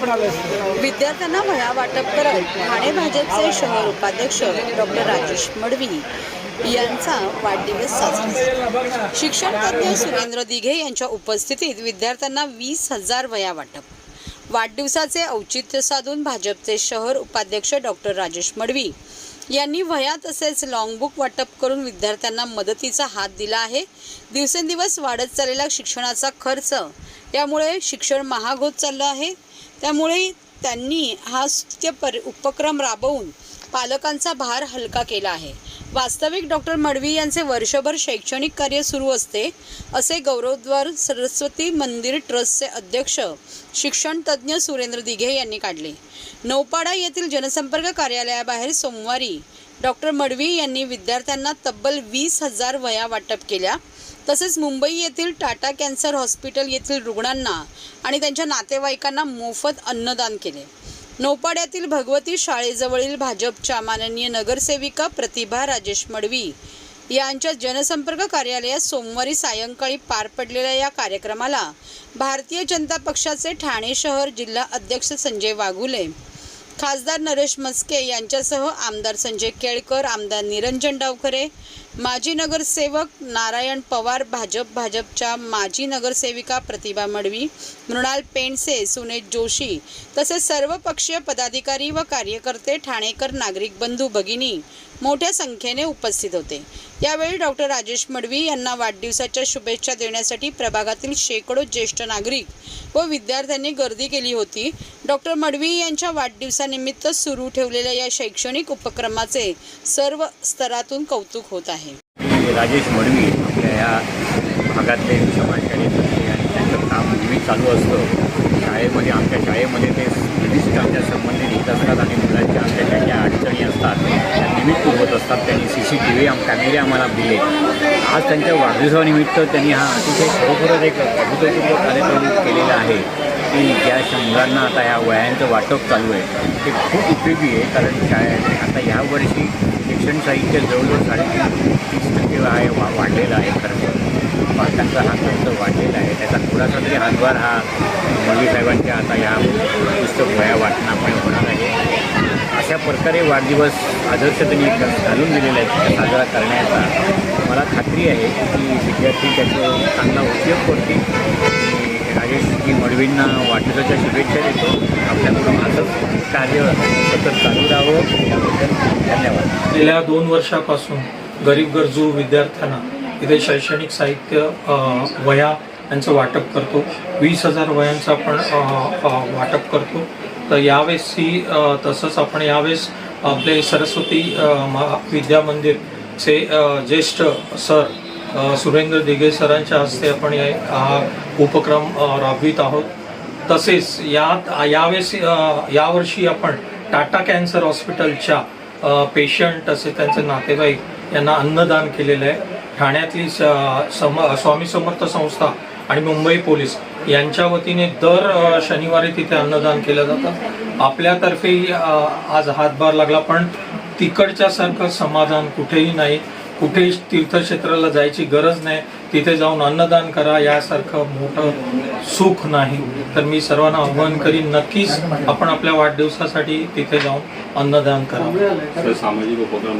विद्यार्थ्यांना वह्या वाटप करत ठाणे भाजपचे शहर उपाध्यक्ष डॉक्टर राजेश मडवी यांचा वाढदिवस साजरा। शिक्षण तज्ञ सुरेंद्र दिघे यांच्या उपस्थितीत विद्यार्थ्यांना 20,000 वह्या वाटप। वाढदिवसाचे औचित्य साधून भाजपचे शहर उपाध्यक्ष डॉक्टर राजेश मडवी यांनी वह्या तसेच लॉंग बुक वाटप करून विद्यार्थ्यांना मदतीचा हात दिला आहे। दिवसेंदिवस वाढत चाललेला शिक्षणाचा खर्च यामुळे शिक्षण महाग होत चाललं आहे। त्यामुळे त्यांनी हा उपक्रम राबवून पालकांचा भार हलका केला आहे। वास्तविक डॉक्टर मडवी यांचे वर्षभर शैक्षणिक कार्य सुरू असते, असे गौरवोद्गार सरस्वती मंदिर ट्रस्टचे अध्यक्ष शिक्षण तज्ञ सुरेंद्र दिघे यांनी काढले। नौपाडा येथील जनसंपर्क कार्यालयाबाहेर सोमवारी डॉक्टर मडवी यांनी विद्यार्थ्यांना तब्बल 20,000 वह्या वाटप केल्या। तसेच मुंबई येथील टाटा कॅन्सर हॉस्पिटल येथील रुग्णांना आणि त्यांच्या नातेवाईकांना मोफत अन्नदान केले। नौपाड्यातील भगवती शाळेजवळील भाजपच्या माननीय नगरसेविका प्रतिभा राजेश मडवी यांच्या जनसंपर्क कार्यालयात सोमवारी सायंकाळी पार पडलेल्या या कार्यक्रमाला भारतीय जनता पक्षाचे ठाणे शहर जिल्हा अध्यक्ष संजय वाघुले, खासदार नरेश मस्के यांच्यासह आमदार संजय केळकर, आमदार निरंजन डावखरे, माजी नगरसेवक नारायण पवार, भाजपच्या माजी नगरसेविका प्रतिभा मडवी, मृणाल पेंडसे, सुनेश जोशी तसेच सर्व पक्षीय पदाधिकारी व कार्यकर्ते, ठाणेकर, नागरिक बंधू भगिनी मोठ्या संख्येने उपस्थित होते। यावेळी डॉक्टर राजेश मडवी यांना वाढदिवसाच्या शुभेच्छा देण्यासाठी प्रभागातील शेकडो ज्येष्ठ नागरिक व विद्यार्थ्यांनी गर्दी केली होती। डॉक्टर मडवी यांच्या वाढदिवसानिमित्त सुरू ठेवलेल्या या शैक्षणिक उपक्रमाचे सर्व स्तरातून कौतुक होत आहे। राजेश मडवी आपल्या या भागातले समाजकार्यकर्ते आणि त्यांचं काम नेहमी चालू असतं। शाळेमध्ये आमच्या शाळेमध्ये ते विविध आमच्या संबंधित येत असतात आणि मुलांच्या आमच्या ज्या ज्या अडचणी असतात त्या निमित्त होत असतात। त्यांनी CCTV कॅमेरे आम्हाला दिले। आज त्यांच्या वाढदिवसानिमित्त त्यांनी हा अतिशय खरोखरच एक अभूतपूर्व कार्यक्रम केलेला आहे की ज्या मुलांना आता ह्या वह्यांचं वाटप चालू आहे ते खूप उपयोगी आहे। कारण आता ह्या वर्षी शिक्षण साहित्य जवळजवळ 3.5% आहे वाढलेला आहे। खर्च पालकांचा हा खर्च वाढलेला आहे। त्याचा थोडासा तरी हातभार हा मडवी साहेबांच्या आता ह्या पुस्तक वह्या वाटण्यामुळे होणार आहे। अशा प्रकारे वाढदिवस आदर्श त्यांनी घालून दिलेला आहे साजरा करण्याचा। मला खात्री आहे की विद्यार्थी त्याचा चांगला उपयोग करतील। राजेशजी मडवींना वाढदिवसाच्या शुभेच्छा देतो। आपल्याकडून असंच कार्य सतत चालू राहावं याबद्दल धन्यवाद। गेल्या 2 वर्षापासून गरीब गरजू विद्यार्थ्यांना इथे शैक्षणिक साहित्य वह्या यांचं वाटप करतो। 20,000 वह्यांचं आपण वाटप करतो। तर यावेळेसही तसंच आपण यावेळेस आपले सरस्वती विद्या मंदिरचे ज्येष्ठ सर सुरेंद्र दिघे सरांच्या हस्ते आपण हा उपक्रम राबवित आहोत। तसेच यावेळेस यावर्षी आपण टाटा कॅन्सर हॉस्पिटलच्या पेशंट असे त्यांचे नातेवाईक यांना अन्नदान केलेलं आहे। ठाण्यातली स्वामी समर्थ संस्था आणि मुंबई पोलीस यांच्या वतीने दर शनिवारी तिथे अन्नदान केलं जातं। आपल्यातर्फे आज हातभार लागला, पण तिकडच्या सारखं समाधान कुठेही नाही। कुठेही तीर्थक्षेत्राला जायची गरज नाही, तिथे जाऊन अन्नदान करा यासारखं मोठं सुख नाही। तर मी सर्वांना आव्हान करीन, नक्कीच आपण आपल्या वाढदिवसासाठी तिथे जाऊन अन्नदान करा। सामाजिक उपक्रम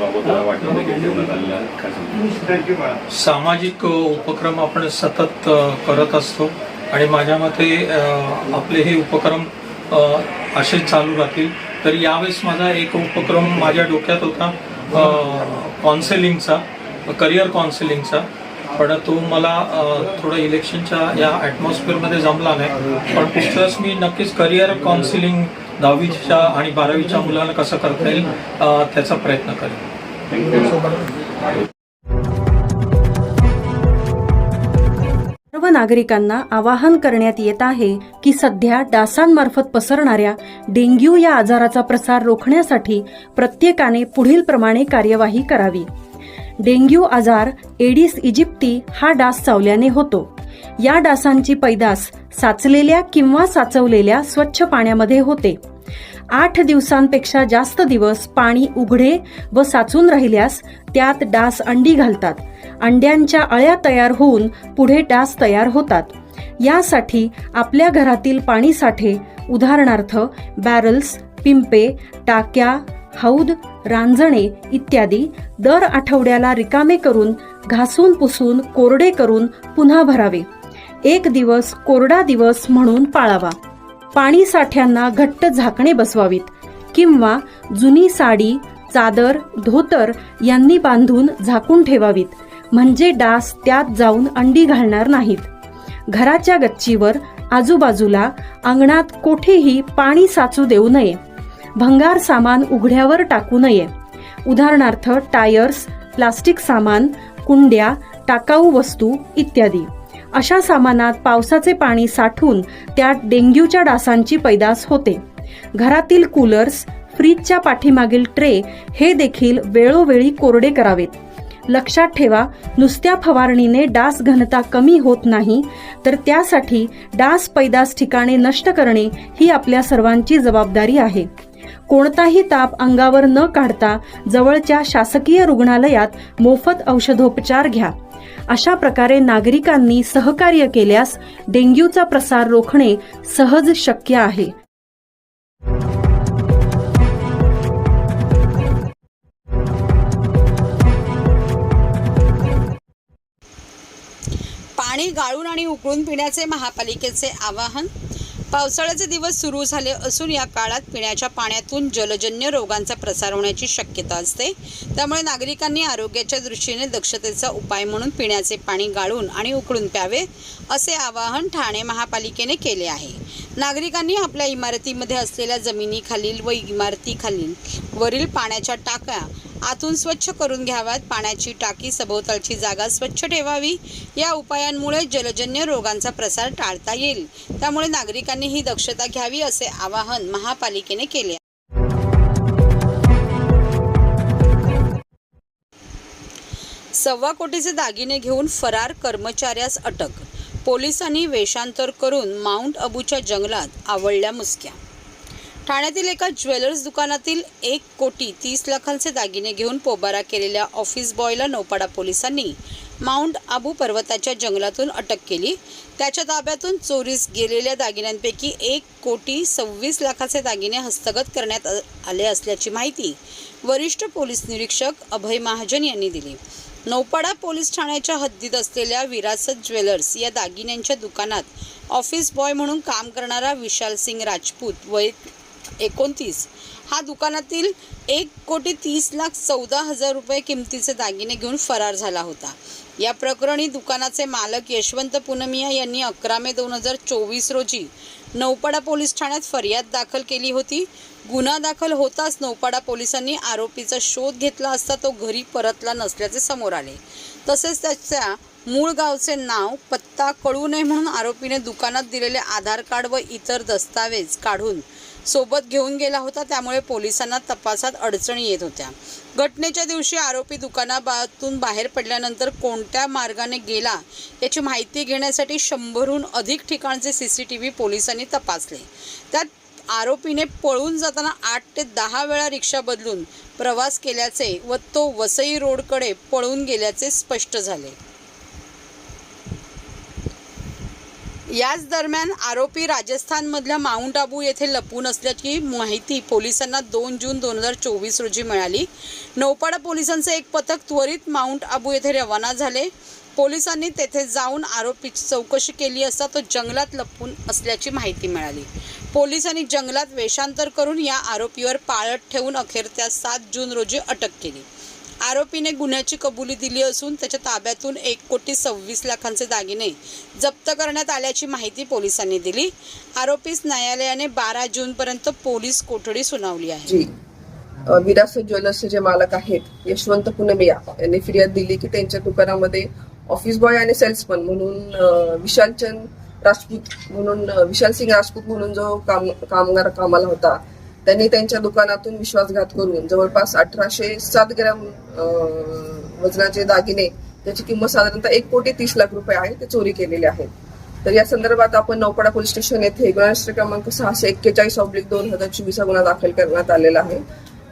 सामाजिक उपक्रम आपण सतत करत असतो आणि माझ्या मते आपले हे उपक्रम असेच चालू राहतील। तर यावेळेस माझा एक उपक्रम माझ्या डोक्यात होता काउन्सिलिंगचा, करिअर काउन्सिलिंगचा, पण तो मला थोडं इलेक्शनच्या या ॲटमॉस्फिअरमध्ये जमला नाही। पण पुढच्या वेळेस मी नक्कीच करिअर काउन्सिलिंग 10वीच्या आणि 12वीच्या मुलांना कसं करता येईल त्याचा प्रयत्न करेन। सर्व नागरिकांना आवाहन करण्यात येत आहे की सध्या डासांमार्फत पसरणाऱ्या डेंग्यू या आजाराचा प्रसार रोखण्यासाठी प्रत्येकाने पुढील प्रमाणे कार्यवाही करावी। डेंग्यू आजार एडिस इजिप्टी हा डास चावल्याने होतो। या डासांची पैदास साचलेल्या किंवा साचवलेल्या स्वच्छ पाण्यामध्ये होते। 8 दिवसांपेक्षा जास्त दिवस पाणी उघडे व साचून राहिल्यास त्यात डास अंडी घालतात। अंड्यांच्या अळ्या तयार होऊन पुढे डास तयार होतात। यासाठी आपल्या घरातील पाणी साठे उदाहरणार्थ बॅरल्स, पिंपे, टाक्या, हौद, रांजणे इत्यादी दर आठवड्याला रिकामे करून घासून पुसून कोरडे करून पुन्हा भरावे. 1 दिवस कोरडा दिवस म्हणून पाळावा. पाणी साठ्यांना घट्ट झाकणे बसवावीत किंवा जुनी साडी, चादर, धोतर यांनी बांधून झाकून ठेवावीत, म्हणजे डास त्यात जाऊन अंडी घालणार नाहीत. घराच्या गच्चीवर, आजूबाजूला, अंगणात कोठेही पाणी साचू देऊ नये. भंगार सामान उघड्यावर टाकू नये. उदाहरणार्थ टायर्स, प्लास्टिक सामान, कुंड्या, टाकाऊ वस्तू इत्यादी. अशा सामानात पावसाचे पाणी साठून त्यात डेंग्यूच्या डासांची पैदास होते. घरातील कूलर्स, फ्रीजच्या पाठीमागील ट्रे हे देखील वेळोवेळी कोरडे करावेत. लक्षात ठेवा, नुसत्या फवारणीने डास घनता कमी होत नाही, तर त्यासाठी डास पैदास ठिकाणे नष्ट करणे ही आपल्या सर्वांची जबाबदारी आहे. कोणताही ताप अंगावर न काढता जवळच्या शासकीय रुग्णालयात मोफत औषधोपचार घ्या. अशा प्रकारे नागरिकांनी सहकार्य केल्यास डेंग्यूचा प्रसार रोखणे सहज शक्य आहे. पाणी गाळून आणि उकळून पिण्याचे महापालिकेचे आवाहन. पावसाळ्याचे दिवस सुरू झाले असून या काळात पिण्याच्या पाण्यातून जलजन्य रोगांचा प्रसार होण्याची शक्यता असते. त्यामुळे नागरिकांनी आरोग्याच्या दृष्टीने दक्षतेचा उपाय म्हणून पिण्याचे पाणी गाळून आणि उकळून प्यावे, असे आवाहन ठाणे महापालिकेने केले आहे. नागरिकांनी आपल्या इमारतीमध्ये असलेल्या जमिनीखालील व इमारतीखालील वरील पाण्याच्या टाक्या आतून स्वच्छ करून घ्याव्यात. पाण्याची टाकी सभोवतालची जागा स्वच्छ ठेवावी. या उपायांमुळे जलजन्य रोगांचा प्रसार टाळता येईल. त्यामुळे नागरिकांनी ही दक्षता घ्यावी, असे आवाहन महापालिकेने केले. $1.25 कोटीचे दागिने घेऊन फरार कर्मचाऱ्यास अटक. पोलिसांनी वेषांतर करून माउंट अबूच्या जंगलात आवळल्या मुसक्या. ठाण्यातील एका ज्वेलर्स दुकानातील 1,30,00,000 दागिने घेऊन पोबारा केलेल्या ऑफिस बॉयला नौपाडा पोलिसांनी माउंट आबू पर्वताच्या जंगलातून अटक केली. त्याच्या ताब्यातून चोरीस गेलेल्या दागिन्यांपैकी 1,26,00,000 दागिने हस्तगत करण्यात आले असल्याची माहिती वरिष्ठ पोलीस निरीक्षक अभय महाजन यांनी दिली. नौपाडा पोलीस ठाण्याच्या हद्दीत असलेल्या विरासत ज्वेलर्स या दागिन्यांच्या दुकानात ऑफिस बॉय म्हणून काम करणारा विशाल सिंग राजपूत वय 29 हा दुकानातील 1,30,14,000 रुपये किमतीचे दागिने घेऊन फरार झाला होता. या प्रकरणी दुकानाचे मालक यशवंत पुनमिया यांनी 11 मे 2024 रोजी नौपाडा पोलीस ठाण्यात फरियाद दाखल केली होती. गुन्हा दाखल होताच नौपाडा पोलिसांनी आरोपीचा शोध घेतला असता तो घरी परतला नसल्याचे समोर आले. तसेच त्याच्या मूळ गावचे नाव, पत्ता कळू नये म्हणून आरोपीने दुकानात दिलेले आधार कार्ड व इतर दस्तावेज काढून सोबत घेऊन गेला होता. त्यामुळे पोलिसांना तपासात अडचणी येत होत्या. घटनेच्या दिवशी आरोपी दुकानातून बाहेर पडल्यानंतर कोणत्या मार्गाने गेला याची माहिती घेण्यासाठी 100हून अधिक ठिकाणचे CCTV पोलिसांनी तपासले. त्यात आरोपीने पळून जाताना 8 ते 10 वेळा रिक्षा बदलून प्रवास केल्याचे व तो वसई रोडकडे पळून गेल्याचे स्पष्ट झाले. याच दरम्यान आरोपी राजस्थानमधल्या माउंट आबू येथे लपून असल्याची माहिती पोलिसांना 2 जून 2024 रोजी मिळाली. नौपाडा पोलिसांचे एक पथक त्वरित माउंट आबू येथे रवाना झाले. पोलिसांनी तेथे जाऊन आरोपीची चौकशी केली असता तो जंगलात लपून असल्याची माहिती मिळाली. पोलिसांनी जंगलात वेषांतर करून या आरोपीवर पाळत ठेवून अखेर त्यास 7 जून रोजी अटक केली. आरोपीने गुन्ह्याची कबुली दिली असून त्याच्या ताब्यातून 1,26,00,000 दागिने जप्त करण्यात आल्याची माहिती पोलिसांनी दिली. आरोपीस न्यायालयाने 12 जूनपर्यंत पोलीस कोठडी सुनावली आहे. विरासत ज्वेलर्सचे जे मालक आहेत यशवंत पुनमिया यांनी फिर्याद दिली की त्यांच्या दुकानामध्ये ऑफिस बॉय आणि सेल्समन म्हणून विशाल सिंग राजपूत म्हणून जो कामगार कामाला होता, त्यांनी त्यांच्या दुकानातून विश्वासघात करून जवळपास 1807 ग्रॅम वजनाचे दागिने, त्याची किंमत साधारणतः 1,30,00,000 रुपये आहे, ते चोरी केलेले आहेत. तर या संदर्भात आपण नौपाडा पोलीस स्टेशन येथे गुन्हा क्रमांक 641/2024 गुन्हा दाखल करण्यात आलेला आहे.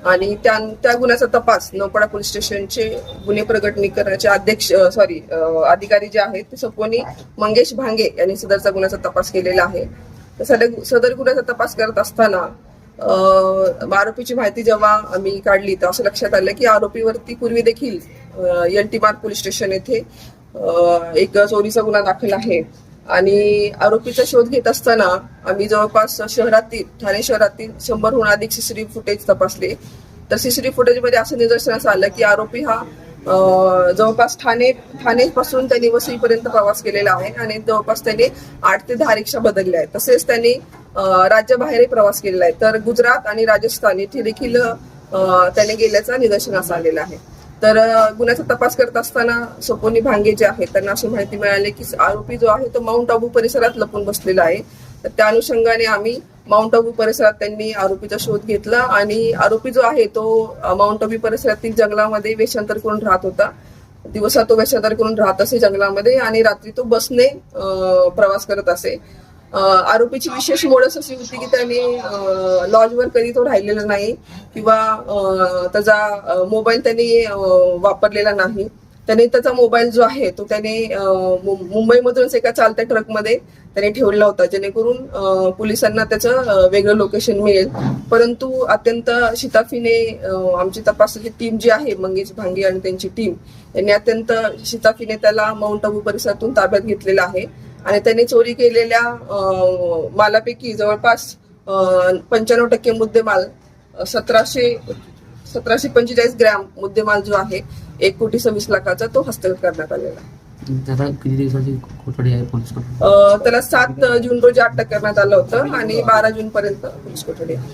आणि त्या गुन्ह्याचा तपास नौपाडा पोलीस स्टेशनचे गुन्हे प्रगटीकरणाचे अधिकारी जे आहेत ते सपोनी मंगेश भांगे यांनी सदरचा गुन्ह्याचा तपास केलेला आहे. तर सदर गुन्ह्याचा तपास करत असताना आरोपीची माहिती जेव्हा आम्ही काढली तर असं लक्षात आलं की आरोपीवरती पूर्वी देखील एल.टी. मार्ग पोलीस स्टेशन येथे एक चोरीचा गुन्हा दाखल आहे. आणि आरोपीचा शोध घेत असताना आम्ही जवळपास ठाणे शहरातील 100हून अधिक सीसीटीव्ही फुटेज तपासले. तर सीसीटीव्ही फुटेजमध्ये असं निदर्शनास आलं की आरोपी हा जवळपास ठाणेपासून त्यांनी वसईपर्यंत प्रवास केलेला आहे आणि जवळपास त्यांनी 8 ते 10 रिक्षा बदलल्या आहेत. तसेच त्यांनी राज्याबाहेरही प्रवास केलेला आहे. तर गुजरात आणि राजस्थान येथे देखील त्याने गेल्याचा निदर्शनास आलेला आहे. तर गुन्ह्याचा तपास करत असताना सोपोनी भांगे जे आहेत त्यांना अशी माहिती मिळाली की आरोपी जो आहे तो माउंट आबू परिसरात लपून बसलेला आहे. तर त्या अनुषंगाने आम्ही माउंट आबू परिसरात त्यांनी आरोपीचा शोध घेतला आणि आरोपी जो आहे तो माउंट आबू परिसरातील जंगलामध्ये वेषांतर करून राहत होता. दिवसा तो वेषांतर करून राहत असे जंगलामध्ये आणि रात्री तो बसने प्रवास करत असे. आरोपीची विशेष मोडस अशी होती की त्याने लॉजवर कधी तो राहिलेला नाही किंवा त्याचा मोबाईल त्यांनी वापरलेला नाही. त्याने त्याचा मोबाईल जो आहे तो त्याने मुंबईमधूनच एका चालत्या ट्रकमध्ये त्याने ठेवला होता जेणेकरून पोलिसांना त्याचं वेगळं लोकेशन मिळेल. परंतु अत्यंत शिताफीने आमची तपासाची टीम जी आहे मंगेश भांगे आणि त्यांची टीम यांनी अत्यंत शिताफीने त्याला माउंट आबू परिसरातून ताब्यात घेतलेला आहे आणि त्यांनी चोरी केलेल्या मालापैकी जवळपास 95% मुद्देमाल 1745 ग्रॅम मुद्देमाल जो आहे 1,26,00,000 तो हस्तगत करण्यात आलेला आहे. त्याला किती दिवसाची कोठडी आहे पोलीस त्याला 7 जून रोजी अटक करण्यात आलं होतं आणि 12 जून पर्यंत पोलीस कोठडी आहे.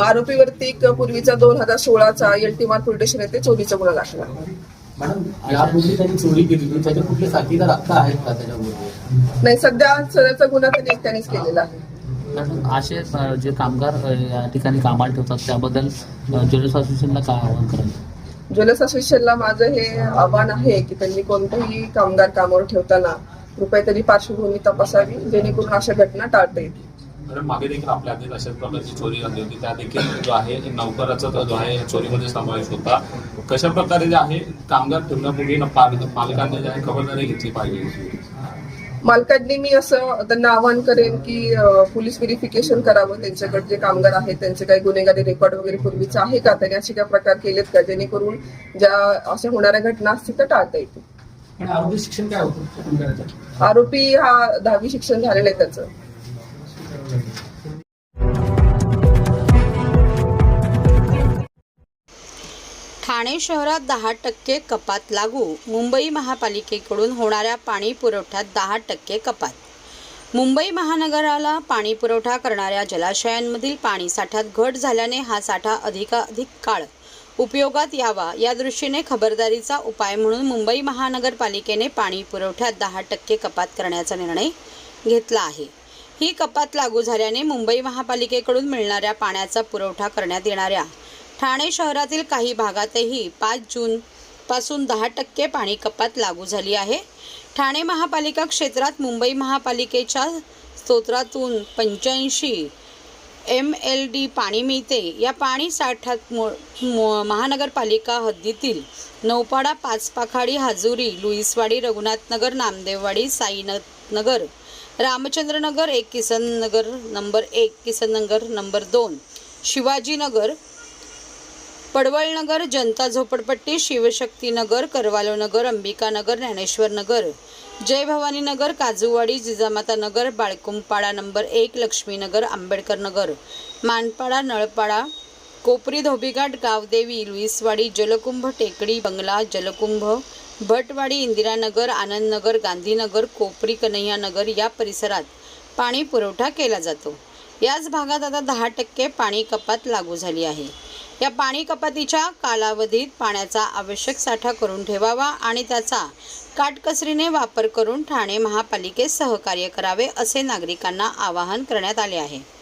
आरोपीवरती एक पूर्वीचा 2016चा एल.टी. मार्ग पोलीस स्टेशन येथे चोरीचा गुन्हा दाखल आहे. यापूर्वी त्यांनी चोरी केली त्याचे कुठले साथीदार आता आहेत का त्याच्याबरोबर? नाही, सध्याचा गुन्हा त्यांनी एकट्यानेच केलेला आहे. असे जे कामगार या ठिकाणी कामाला ठेवतात त्याबद्दल ज्वेलर्स असोसिएशनला काय आवाहन कराल? ज्वेलर्स असोसिएशनला माझं हे आव्हान आहे की त्यांनी कोणतेही कामगार कामावर ठेवताना कृपया तरी पार्श्वभूमी तपासावी जेणेकरून अशा घटना टाळता येतील. मागे देखील आपल्या हातात अशाच प्रकारची चोरी झाली होती. त्या देखील जो आहे नोकराचा जो आहे चोरीमध्ये समावेश होता. कशा प्रकारे जे आहे कामगार ठेवण्यापूर्वी मालकांनी जे आहे खबरदारी घेतली पाहिजे? मालकांनी मी असं त्यांना आवाहन करेन की पोलीस व्हेरिफिकेशन करावं त्यांच्याकडे जे कामगार आहेत त्यांचे काही गुन्हेगारी रेकॉर्ड वगैरे पूर्वीचं आहे का, त्यांनी असे काही प्रकार केलेत का जेणेकरून ज्या अशा होणाऱ्या घटना असतील तर टाळता येतील. आरोपी शिक्षण काय होतं? आरोपी हा 10वी शिक्षण झालेलं आहे त्याचं. ठाणे शहरात 10% कपात लागू. मुंबई महापालिकेकडून होणाऱ्या पाणी पुरवठ्यात 10% कपात. मुंबई महानगराला पाणी पुरवठा करणाऱ्या जलाशयांमधील पाणी साठ्यात घट झाल्याने हा साठा अधिकाधिक काळ उपयोगात यावा या दृष्टीने खबरदारीचा उपाय म्हणून मुंबई महानगरपालिकेने पाणी पुरवठ्यात 10% कपात करण्याचा निर्णय घेतला आहे. ही कपात लागू झाल्याने मुंबई महापालिकेकडून मिळणाऱ्या पाण्याचा पुरवठा करण्यात येणाऱ्या ठाणे शहरातील काही भागातही 5 जूनपासून 10% पाणी कपात लागू झाली आहे. ठाणे महापालिका क्षेत्रात मुंबई महापालिकेच्या स्तोत्रातून 85 MLD पाणी मिळते. या पाणी साठ्यात महानगरपालिका हद्दीतील नौपाडा, पाचपाखाडी, हाजुरी, लुईसवाडी, रघुनाथनगर, नामदेववाडी, साईनगर, रामचंद्रनगर 1, किसननगर नंबर 1, किसननगर नंबर 2, शिवाजीनगर, पडवळनगर, जनता झोपडपट्टी, शिवशक्तीनगर, करवालोनगर, अंबिकानगर, ज्ञानेश्वरनगर, जय भवानीनगर, काजूवाडी, जिजामाता नगर, बाळकुंपाडा नंबर 1, लक्ष्मीनगर, आंबेडकर नगर, मानपाडा, नळपाडा, कोपरी, धोबीघाट, गावदेवी, लुईसवाडी, जलकुंभ, टेकडी, बंगला, जलकुंभ, भटवाडी, इंदिरानगर, आनंदनगर, गांधीनगर, कोपरी, कन्हैयानगर या परिसरात पाणी पुरवठा केला जातो. याच भागात आता 10% पाणी कपात लागू झाली आहे. या पाणी कपातीच्या कालावधीत पाण्याचा आवश्यक साठा करून ठेवावा आणि त्याचा काटकसरीने वापर करून ठाणे महापालिकेस सहकार्य करावे असे नागरिकांना आवाहन करण्यात आले आहे.